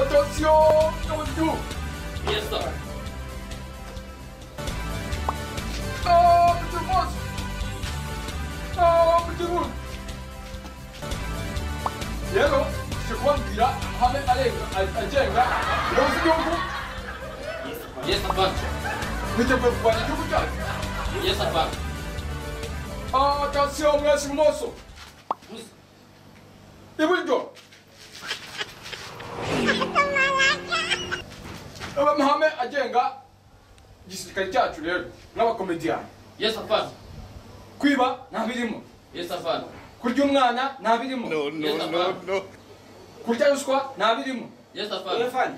Attention, numéro 2. Yes, sir. Oh, petit monstre. Oh, petit monstre. Yellow, je crois qu'il y a Mohamed Ali, Aljenga. L'autre Yogo. Yes, sir. Mais tu peux pas du tout. Yes, sir. Attention, merci moço. E muito. Mohamed Aljenga. Igisirikare cyacu rero n'abakomediyani. Yes, sir. Kwiba ntabirimo. Yes, sir. Kurya umwana ntabirimo. No. Kurya ruswa ntabirimo. Yes, sir.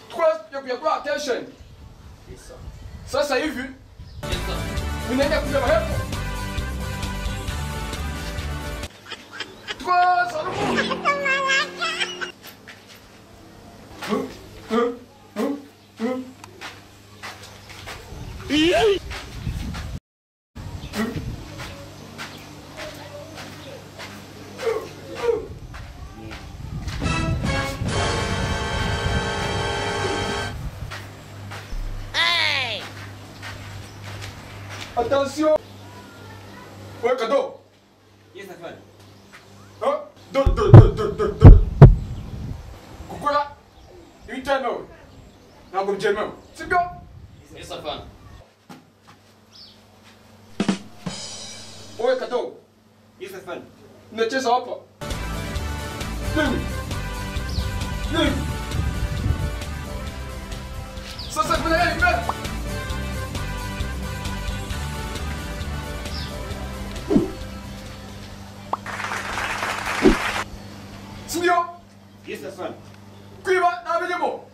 Twese kujya attention. Yes, sir. Sasa hivi Yes, sir. unaenda kuja mahepo. Twese alumu. Attention. Ouais, cadeau. Yes, sir. Hein? Do. Kukula. Inteno. Ntabwo byemewe. Sibyo? Yes, sir. Ouais, cadeau. Yes, sir. Nacheza hapa. Nini? Sasa kuna yeye mbele. Sindio? Yes, sir. Kwiba ntabirimo.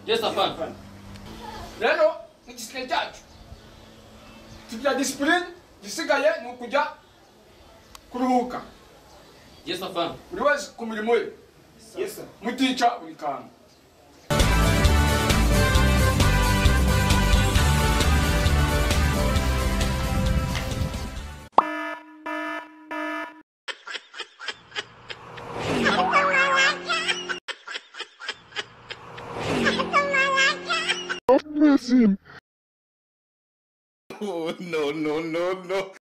Yes, sir. Rero igisirikare cyacu tugira disipurine gisigaye ni ukujya kuruhuka Yes, sir. buri wese ku mirimo ye Yes, sir. mutica buri kantu. Oh, no.